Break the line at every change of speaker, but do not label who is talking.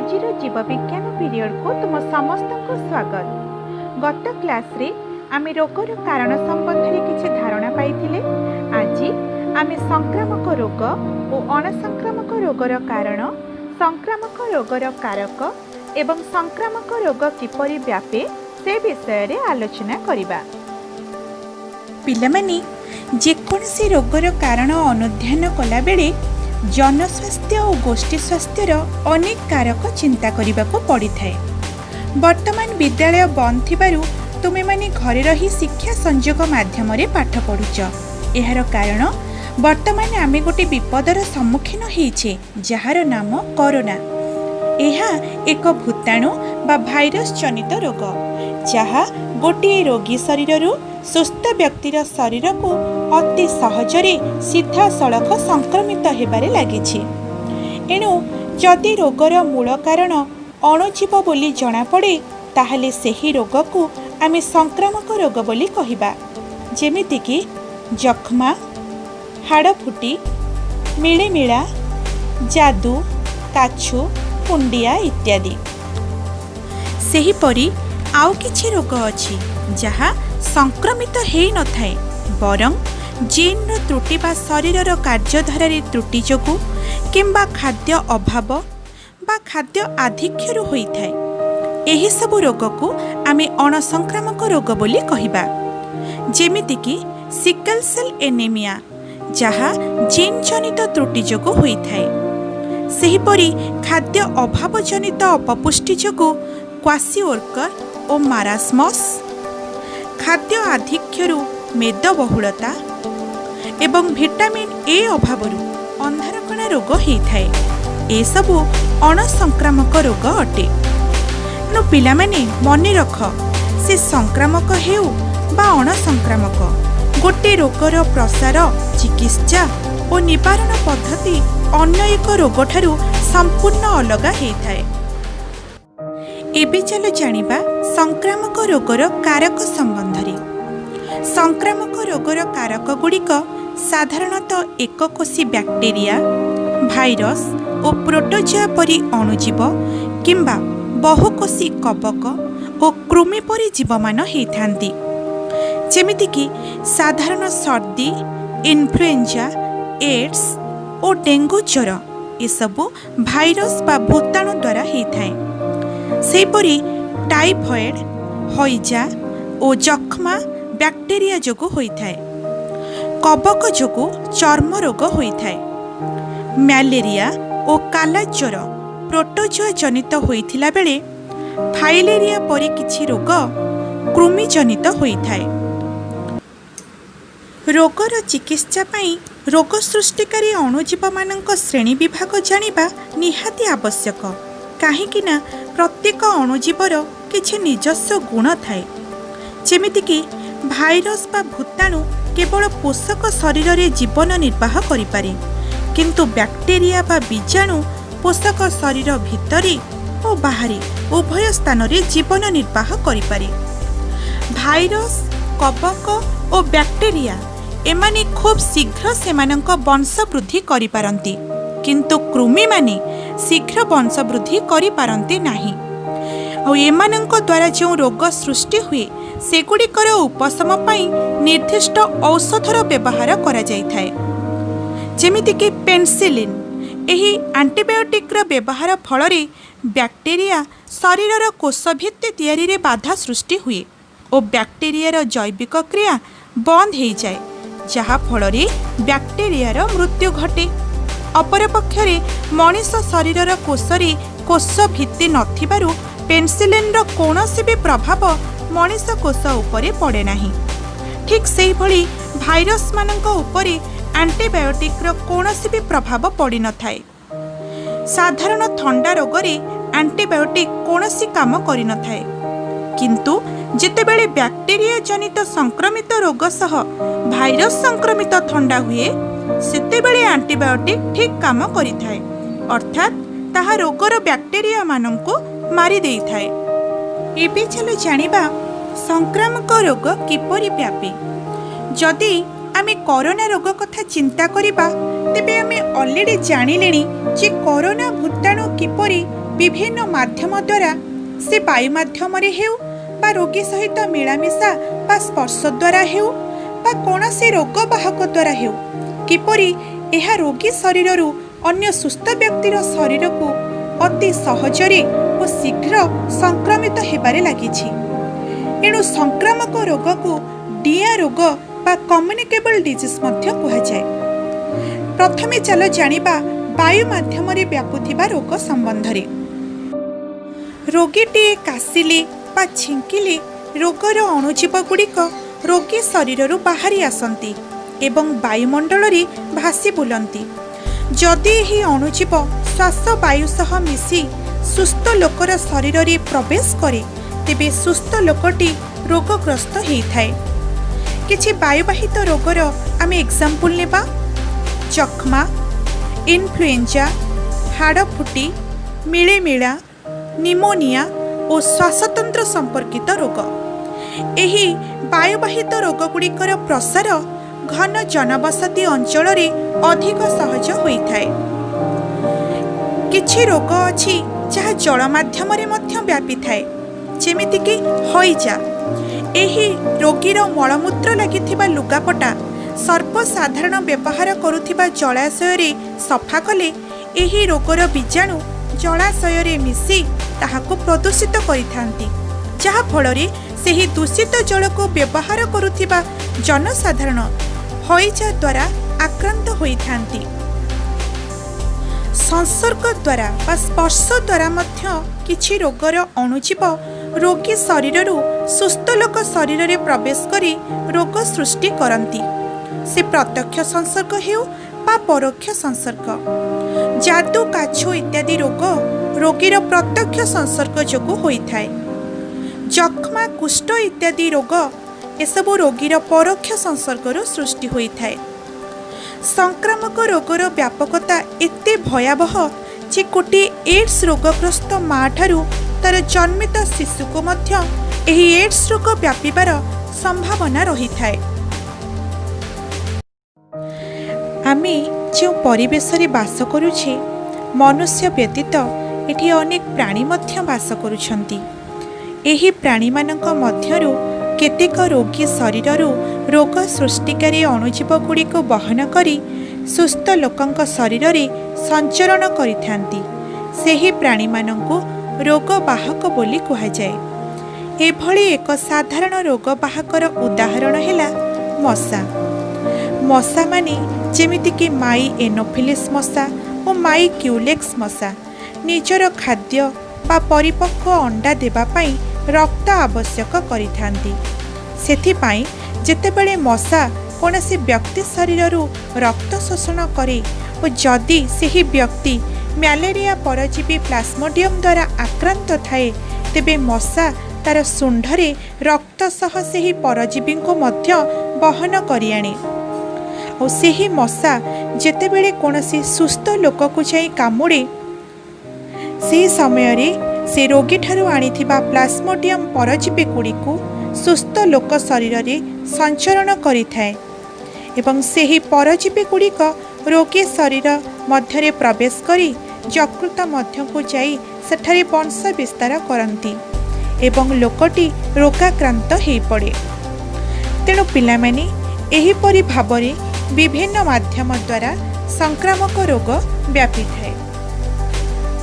आजिर जीवविज्ञान पीरियड को तुम समस्त को स्वागत। गत क्लास रे आमे रोगर कारण संबंध में किसी धारणा पाइथिले। आज आमे संक्रामक रोग और अणसंक्रामक रोगर कारण, संक्रामक रोगर कारक एवं संक्रामक रोग किपरि व्यापे से विषय रे आलोचना करिबा।
पिलामाने जेकोसी रोगर कारण अनुध्यान कला बेले जनस्वास्थ्य और गोष्ठी स्वास्थ्यर अनेक कारक चिंता करने को पड़ी थाए। वर्तमान विद्यालय बंद थिबारु तुमे माने घरे रही शिक्षा संयोग माध्यम रे पाठ पढ़ुच। एहार कारण वर्तमान आमे गोटे विपदर सम्मुखीन होइछे जहार नाम कोरोना। एहा एक भूताणु बा भाइरस जनित रोग जहा गोटे रोगी शरीर सुस्थ व्यक्तिर शरीर को अति सहजरे सीधा सड़क संक्रमित हेबारे लागिछि। एणु जदि रोगर मूल कारण अणुजीव बोली जଣା पड़े ताहले सेही रोग को आमे संक्रामक रोग बोली कहिबा। जेमिति कि जख्मा, हाड़फुटी, मिळेमिळा, जादू, काछु, कुंडिया इत्यादि। सेहीपरि आउ किछि रोग अछि जहा संक्रमित हेई न थाए बरं जीन त्रुटि बा शरीर कार्यधारा त्रुटि जोगु किंबा खाद्य अभाव बा खाद्य आधिक्यरु होई थाए। एही सबु रोग को आमे अणसंक्रामक रोग बोली कहिबा। जेमिति कि सिकल सेल एनीमिया जहा जीन जनित त्रुटि जोगु होई थाए। सेहीपरि खाद्य अभाव जनित अपपुष्टि जोगु क्वासिओर्कर और मारास्मस, खाद्य आधिक्यरु मेदबहुलता एवं विटामिन ए अभावरु अंधारकणा रोग होइथाए। ए सबु अणसंक्रामक रोग अटे। तेणु पिलामाने मने रख, से संक्रामक हेउ बा अणसंक्रामक, गोटे रोगर प्रसार, चिकित्सा और निवारण पद्धति अन्य एक रोग ठारू संपूर्ण अलग होइथाए। एबे चलो जानिबा संक्रामक रोगर कारक संबंधरे। संक्रामक रोगर कारक गुड़िक साधारणतः एककोशी बैक्टेरिया, भाइरस और प्रोटोजोआ परी अणुजीव किंबा बहुकोशी कवक और कृमि परी जीवमान होइथांती। जेमिति कि साधारण सर्दी, इन्फ्लुएंजा, एड्स और डेंगू ज्वर ये सबु भाइरस बा भूताणु द्वारा होइथाए। सेहीपरि टाइफॉइड, हईजा और जख्मा बैक्टेरिया जोगु होइथाए। कवक जोगु चर्म रोग होइथाए। मैलेरिया और काला ज्वर प्रोटोजोआ जनित होइथिला बेले फाइलेरिया परी किछि रोग कृमि जनित होइथाए। रोगर चिकित्सा पई रोग सृष्टिकारी अणुजीव मानक श्रेणी विभाग जानिबा निहाती आवश्यक। काहेकि ना प्रत्येक अणुजीवर किछि निजस्व गुण थाए। जेमिति कि भाइरस बा भूताणु केवल पोषक शरीर रे जीवन निर्वाह करि पारे, किंतु बैक्टेरिया बा बीजाणु पोषक शरीर भितरे और बाहरे उभय स्थान रे जीवन निर्वाह करि पारे। भाइरस, कवक और बैक्टेरिया एमाने खूब शीघ्र सेमानक वंश वृद्धि करि पारंती, किंतु कृमि माने शीघ्र वंश वृद्धि करि पारंती नाही। और एमानक द्वारा जो रोग सृष्टि हुए सेगुड़िकर उपशम पाई निर्दिष्ट औषधर व्यवहार करा जाय थाए। जेमिति कि पेनिसिलिन एही एंटीबायोटिक र व्यवहार फल रे बैक्टेरिया शरीर कोष भित्ति तैयारी रे बाधा सृष्टि हुए और बैक्टेरिया जैविक क्रिया बंद हो जाए, जहा फल रे बैक्टेरिया मृत्यु घटे। अपरपक्षरे मनीष शरीर कोषरे कोष भित्ति नथिबारु पेनिसिलिन रो कोनोसी भी प्रभाव मनीष कोष उपरे पड़े नाही। ठीक सेही भली भाइरस मानक उपरे एंटीबायोटिक रो कोनोसी भी प्रभाव पड़ी न थाए। साधारण थंडा रोग रे एंटीबायोटिक कोनोसी काम करि न थाए, किंतु जेतेबेले बैक्टेरिया जनित संक्रमित रोग सह भाइरस संक्रमित थंडा हुए सेतेबेले एंटीबायोटिक ठीक काम करिथाए, अर्थात ताहा रोगर बैक्टेरिया मानंको मारी देई थाए। एबे चलो जानिबा संक्रामक रोग किपरि व्यापे। जदि आमे कोरोना रोग कथा चिंता करिबा तेबे आमे ऑलरेडी जानिलेनी जे कोरोना भूताणु किपरि विभिन्न माध्यम द्वारा से वायु माध्यम हेउ बा रोगी सहित मिलामिशा बा स्पर्श द्वारा हेउ बा कौनसी रोग बाहक द्वारा हेउ किपरि यह रोगी शरीर अन्य सुस्थ व्यक्तिर शरीर को अति सहजरे और शीघ्र संक्रमित हेबारे लागिछि। एणु संक्रामक रोग को डिया रोग बा कम्युनिकेबल डिजीज मध्य कुहाଯାଏ। प्रथमे चलो जानिबा वायु माध्यम व्यापुथिबा रोग संबंध रे। रोगीटी काशिले बा छिंकिले रोगर अणुजीव गुड़िक रोगी शरीर बाहरी आसती एवं वायुमंडल रे भासी बुलंती। जदि यही अणुजीव श्वास वायु सह मिसी सुस्थ लोकर शरीर रे प्रवेश करे तेबे सुस्थ लोकटी रोगग्रस्त होइथाय। किछि वायुवाहित रोगर आमे एग्जांपल नेबा जख्मा, इन्फ्लुएंजा, हाड़फुटी, मिलेमिला, निमोनिया और श्वासतंत्र संपर्कित रोग। एही वायुवाहित रोगगुड़िकर प्रसार घन जनबसती अंचल रे अधिक सहज होइथाय। किछि रोग अछि जहा जल माध्यम रे मध्य व्यापी थाए जेमिति कि हईजा। एही रोगीर मलमूत्र लागिथिबा लुगापटा सर्वसाधारण व्यवहार करुथिबा जलाशय रे सफा कले एही रोगर बीजाणु जलाशय रे मिसी ताहाको प्रदूषित करिथांती, जहा फଳରେ ସେହି दूषित जल को व्यवहार करुथिबा जनसाधारण हईजा द्वारा आक्रांत होइथांती। संसर्ग द्वारा बा स्पर्श द्वारा मध्य किछि रोगर अणुजीव रोगी शरीर सुस्थ लोक शरीर रे प्रवेश करी रोग सृष्टि करती। से प्रत्यक्ष संसर्ग हेउ बा परोक्ष संसर्ग। जादू, काछु इत्यादि रोग रोगीर प्रत्यक्ष संसर्ग जोगु होइथाय। जख्मा, कुष्ठ इत्यादि रोग एसबु रोगीर परोक्ष संसर्गर सृष्टि होइथाय। संक्रामक रोगर व्यापकता एते भयावह जे कोटी एड्स रोगग्रस्त माँ ठारू तार जन्मित शिशु को मध्य एही एड्स रोग व्यापिबार संभावना रही थाए। आमे जो परिवेश रे बास करुछे मनुष्य व्यतीत एठी अनेक प्राणी मध्य बास करुछंती। एही प्राणी मानक मध्यरु केतेक रोगी शरीर रोग सृष्टिकारी अणुजीव गुड़ी को बहन करी सुस्थ लोकंक शरीर रे संचरण करिथांती। सेही प्राणी मानंकु रोग बाहक बोली कुहाଯାଏ। एभली एक साधारण रोग बाहकर उदाहरण हेला मशा। मशा माने जेमिति कि माई एनोफिलिस मशा और माई क्यूलेक्स मशा निजर खाद्य बा परिपक्व अंडा देबा पाई रक्त आवश्यक करिथांती। सेथिपाई जेतेबेले मशा कोनोसी व्यक्ति शरीर रक्त शोषण करे और जदि सेही व्यक्ति म्यालेरिया परजीवी प्लाज्मोडियम द्वारा आक्रांत थाए तेबे मशा तार सुंढरे रक्त सह सेही परजीवी को मध्य बहन करि आणे और सेही मशा जेतेबेले कोनोसी सुस्थ लोक को जाई कामुड़े से समय रे से रोगी ठारू आनिथिबा प्लाज्मोडियम परजीवी गुड़ी को सुस्थ लोक शरीर रे संचरण करिथाए एवं सेही परजीवी गुड़िक रोगी शरीर मध्यरे प्रवेश करी यकृत मध्य को जाई सेठारे वंश विस्तार करती एवं लोकटी रोगाक्रांत हो पड़े। तेणु पिलामाने एहिपरि भावरे विभिन्न माध्यम द्वारा संक्रामक रोग व्यापी थाए।